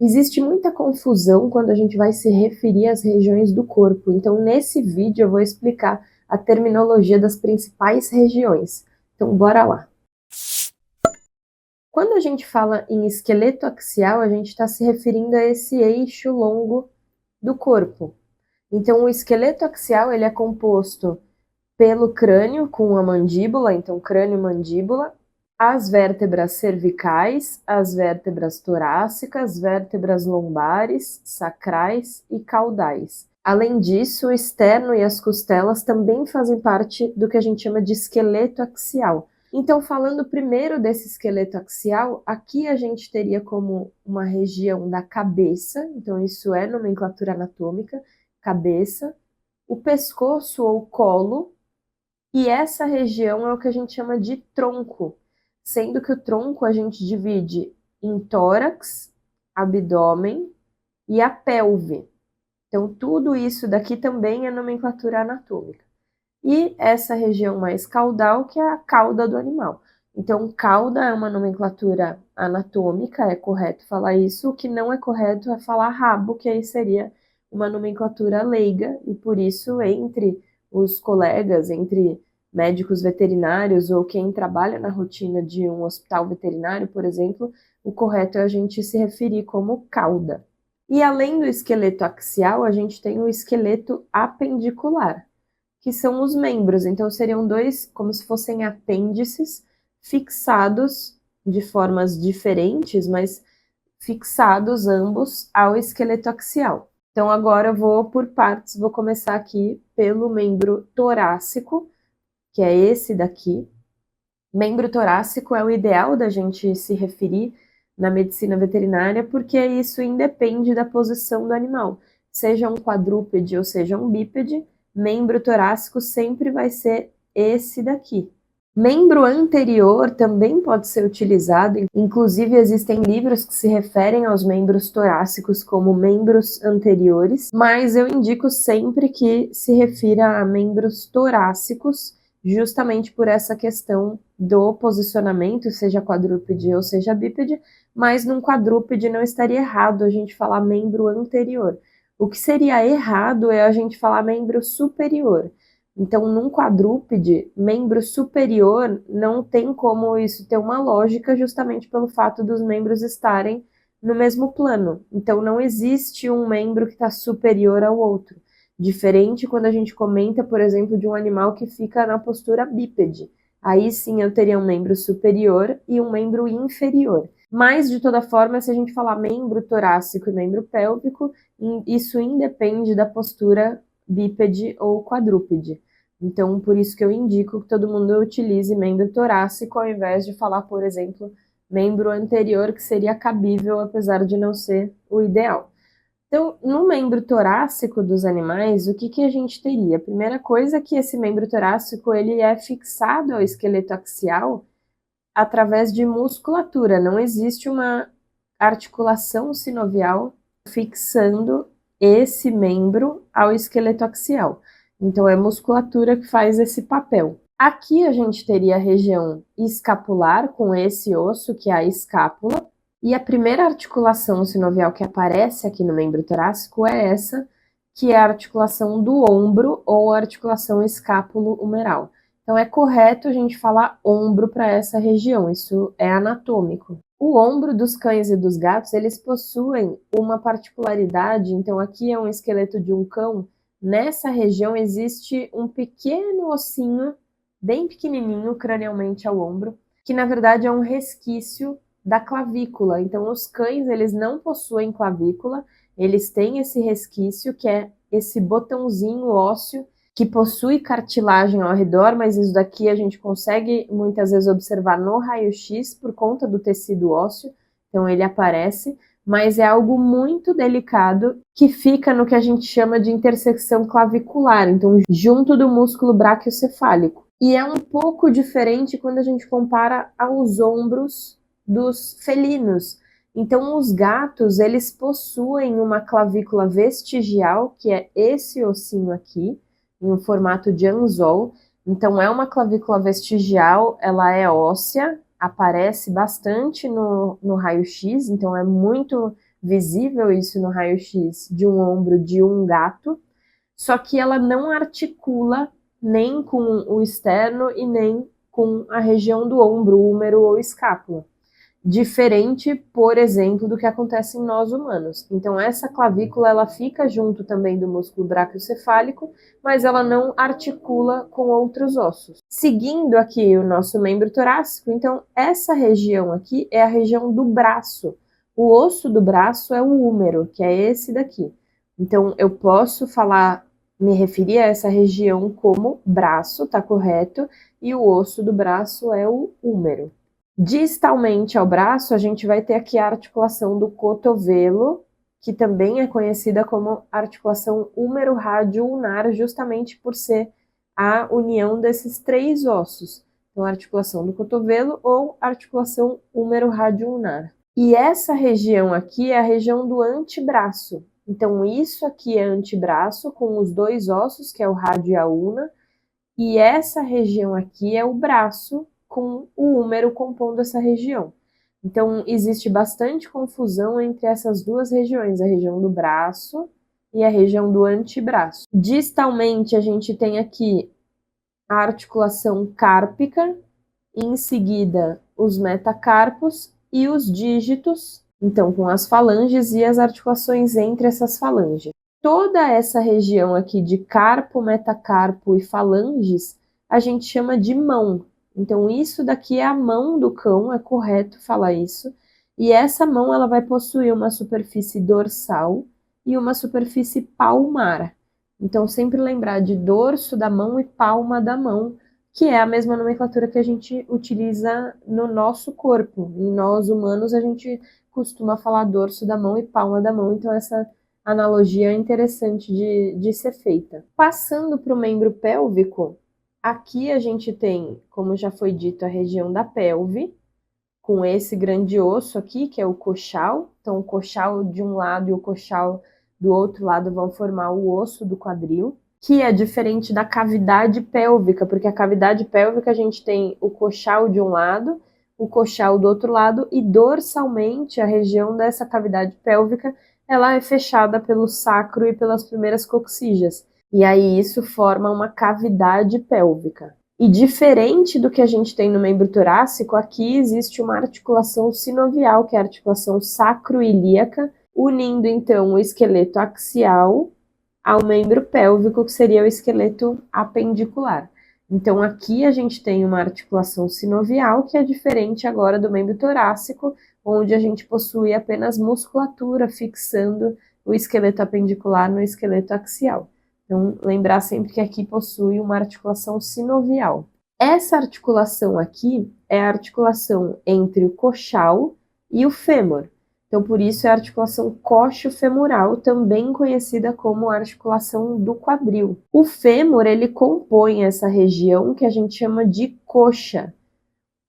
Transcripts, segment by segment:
Existe muita confusão quando a gente vai se referir às regiões do corpo, então nesse vídeo eu vou explicar a terminologia das principais regiões. Então bora lá! Quando a gente fala em esqueleto axial, a gente está se referindo a esse eixo longo do corpo. Então o esqueleto axial ele é composto pelo crânio com a mandíbula, então crânio e mandíbula, as vértebras cervicais, as vértebras torácicas, vértebras lombares, sacrais e caudais. Além disso, o externo e as costelas também fazem parte do que a gente chama de esqueleto axial. Então, falando primeiro desse esqueleto axial, aqui a gente teria como uma região da cabeça, então isso é nomenclatura anatômica, cabeça, o pescoço ou colo, e essa região é o que a gente chama de tronco, sendo que o tronco a gente divide em tórax, abdômen e a pelve. Então, tudo isso daqui também é nomenclatura anatômica. E essa região mais caudal, que é a cauda do animal. Então, cauda é uma nomenclatura anatômica, é correto falar isso. O que não é correto é falar rabo, que aí seria uma nomenclatura leiga, e por isso, entre os colegas, entre médicos veterinários ou quem trabalha na rotina de um hospital veterinário, por exemplo, o correto é a gente se referir como cauda. E além do esqueleto axial, a gente tem o esqueleto apendicular, que são os membros. Então, seriam dois, como se fossem apêndices, fixados de formas diferentes, mas fixados ambos ao esqueleto axial. Então, agora eu vou por partes, vou começar aqui pelo membro torácico, que é esse daqui. Membro torácico é o ideal da gente se referir na medicina veterinária, porque isso independe da posição do animal. Seja um quadrúpede ou seja um bípede, membro torácico sempre vai ser esse daqui. Membro anterior também pode ser utilizado, inclusive existem livros que se referem aos membros torácicos como membros anteriores, mas eu indico sempre que se refira a membros torácicos, justamente por essa questão do posicionamento, seja quadrúpede ou seja bípede, mas num quadrúpede não estaria errado a gente falar membro anterior. O que seria errado é a gente falar membro superior. Então, num quadrúpede, membro superior não tem como isso ter uma lógica, justamente pelo fato dos membros estarem no mesmo plano. Então, não existe um membro que está superior ao outro. Diferente quando a gente comenta, por exemplo, de um animal que fica na postura bípede. Aí sim eu teria um membro superior e um membro inferior. Mas, de toda forma, se a gente falar membro torácico e membro pélvico, isso independe da postura bípede ou quadrúpede. Então, por isso que eu indico que todo mundo utilize membro torácico ao invés de falar, por exemplo, membro anterior, que seria cabível, apesar de não ser o ideal. Então, no membro torácico dos animais, o que que a gente teria? A primeira coisa é que esse membro torácico ele é fixado ao esqueleto axial através de musculatura. Não existe uma articulação sinovial fixando esse membro ao esqueleto axial. Então, é musculatura que faz esse papel. Aqui a gente teria a região escapular, com esse osso, que é a escápula, e a primeira articulação sinovial que aparece aqui no membro torácico é essa, que é a articulação do ombro ou a articulação escápulo-humeral. Então, é correto a gente falar ombro para essa região, isso é anatômico. O ombro dos cães e dos gatos, eles possuem uma particularidade, então aqui é um esqueleto de um cão, nessa região existe um pequeno ossinho, bem pequenininho, cranialmente ao ombro, que na verdade é um resquício da clavícula. Então os cães, eles não possuem clavícula, eles têm esse resquício, que é esse botãozinho ósseo, que possui cartilagem ao redor, mas isso daqui a gente consegue muitas vezes observar no raio-x por conta do tecido ósseo, então ele aparece, mas é algo muito delicado que fica no que a gente chama de intersecção clavicular, então junto do músculo braquiocefálico. E é um pouco diferente quando a gente compara aos ombros dos felinos. Então os gatos, eles possuem uma clavícula vestigial, que é esse ossinho aqui, em um formato de anzol. Então é uma clavícula vestigial, ela é óssea, aparece bastante no raio-x, então é muito visível isso no raio-x de um ombro de um gato, só que ela não articula nem com o externo e nem com a região do ombro, húmero ou escápula. Diferente, por exemplo, do que acontece em nós humanos. Então, essa clavícula, ela fica junto também do músculo braquiocefálico, mas ela não articula com outros ossos. Seguindo aqui o nosso membro torácico, então, essa região aqui é a região do braço. O osso do braço é o húmero, que é esse daqui. Então, eu posso me referir a essa região como braço, tá correto? E o osso do braço é o húmero. Distalmente ao braço, a gente vai ter aqui a articulação do cotovelo, que também é conhecida como articulação húmero-rádio-ulnar, justamente por ser a união desses três ossos. Então, articulação do cotovelo ou articulação húmero-rádio-ulnar. E essa região aqui é a região do antebraço. Então, isso aqui é antebraço, com os dois ossos, que é o rádio e a ulna, e essa região aqui é o braço, com o húmero compondo essa região. Então, existe bastante confusão entre essas duas regiões, a região do braço e a região do antebraço. Distalmente, a gente tem aqui a articulação cárpica, e em seguida os metacarpos e os dígitos, então com as falanges e as articulações entre essas falanges. Toda essa região aqui de carpo, metacarpo e falanges, a gente chama de mão. Então, isso daqui é a mão do cão, é correto falar isso. E essa mão, ela vai possuir uma superfície dorsal e uma superfície palmar. Então, sempre lembrar de dorso da mão e palma da mão, que é a mesma nomenclatura que a gente utiliza no nosso corpo. Em nós humanos, a gente costuma falar dorso da mão e palma da mão, então essa analogia é interessante de ser feita. Passando para o membro pélvico, aqui a gente tem, como já foi dito, a região da pelve, com esse grande osso aqui, que é o coxal. Então, o coxal de um lado e o coxal do outro lado vão formar o osso do quadril, que é diferente da cavidade pélvica, porque a cavidade pélvica a gente tem o coxal de um lado, o coxal do outro lado, e dorsalmente a região dessa cavidade pélvica ela é fechada pelo sacro e pelas primeiras coxígeas. E aí isso forma uma cavidade pélvica. E diferente do que a gente tem no membro torácico, aqui existe uma articulação sinovial, que é a articulação sacroilíaca, unindo então o esqueleto axial ao membro pélvico, que seria o esqueleto apendicular. Então aqui a gente tem uma articulação sinovial, que é diferente agora do membro torácico, onde a gente possui apenas musculatura fixando o esqueleto apendicular no esqueleto axial. Então, lembrar sempre que aqui possui uma articulação sinovial. Essa articulação aqui é a articulação entre o coxal e o fêmur. Então, por isso é a articulação coxo-femoral, também conhecida como articulação do quadril. O fêmur, ele compõe essa região que a gente chama de coxa.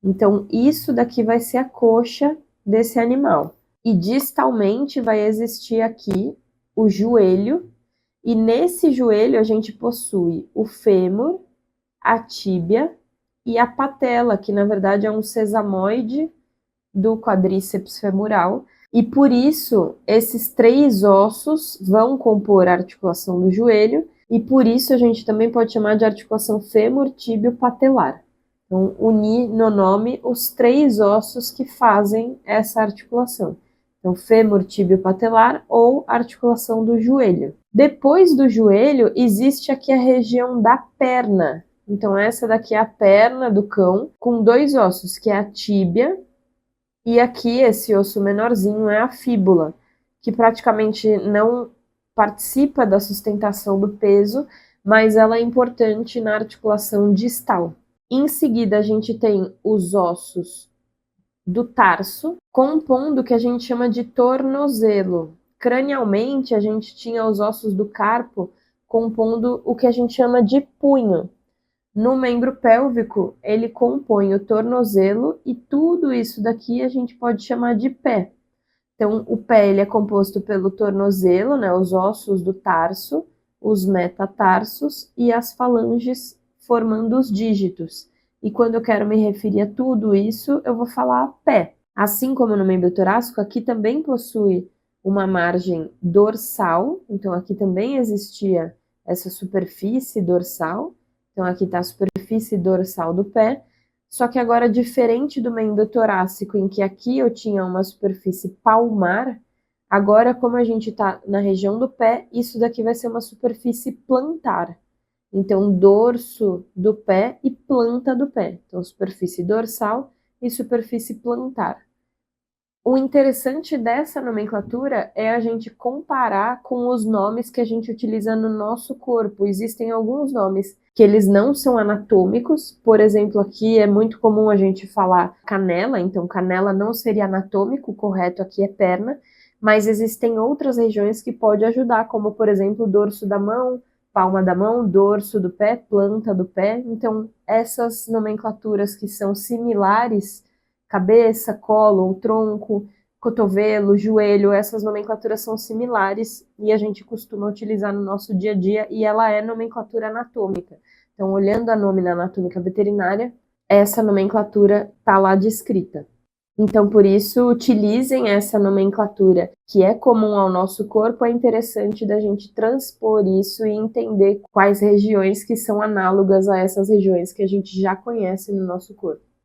Então, isso daqui vai ser a coxa desse animal. E distalmente vai existir aqui o joelho, e nesse joelho a gente possui o fêmur, a tíbia e a patela, que na verdade é um sesamoide do quadríceps femoral, e por isso esses três ossos vão compor a articulação do joelho, e por isso a gente também pode chamar de articulação fêmur-tíbio-patelar. Então, unir no nome os três ossos que fazem essa articulação. Então, fêmur, tíbio, patelar ou articulação do joelho. Depois do joelho, existe aqui a região da perna. Então, essa daqui é a perna do cão, com dois ossos, que é a tíbia, e aqui esse osso menorzinho é a fíbula, que praticamente não participa da sustentação do peso, mas ela é importante na articulação distal. Em seguida, a gente tem os ossos do tarso, compondo o que a gente chama de tornozelo. Cranialmente, a gente tinha os ossos do carpo compondo o que a gente chama de punho. No membro pélvico, ele compõe o tornozelo e tudo isso daqui a gente pode chamar de pé. Então, o pé ele é composto pelo tornozelo, né, os ossos do tarso, os metatarsos e as falanges formando os dígitos. E quando eu quero me referir a tudo isso, eu vou falar pé. Assim como no membro torácico, aqui também possui uma margem dorsal, então aqui também existia essa superfície dorsal, então aqui está a superfície dorsal do pé, só que agora diferente do meio endotorácico, em que aqui eu tinha uma superfície palmar, agora como a gente está na região do pé, isso daqui vai ser uma superfície plantar. Então, dorso do pé e planta do pé. Então, superfície dorsal e superfície plantar. O interessante dessa nomenclatura é a gente comparar com os nomes que a gente utiliza no nosso corpo. Existem alguns nomes que eles não são anatômicos, por exemplo, aqui é muito comum a gente falar canela, então canela não seria anatômico, o correto aqui é perna, mas existem outras regiões que pode ajudar, como por exemplo, dorso da mão, palma da mão, dorso do pé, planta do pé. Então, essas nomenclaturas que são similares, cabeça, colo, tronco, cotovelo, joelho, essas nomenclaturas são similares e a gente costuma utilizar no nosso dia a dia e ela é nomenclatura anatômica. Então, olhando a nómina anatômica veterinária, essa nomenclatura está lá descrita. Então, por isso, utilizem essa nomenclatura que é comum ao nosso corpo. É interessante da gente transpor isso e entender quais regiões que são análogas a essas regiões que a gente já conhece no nosso corpo.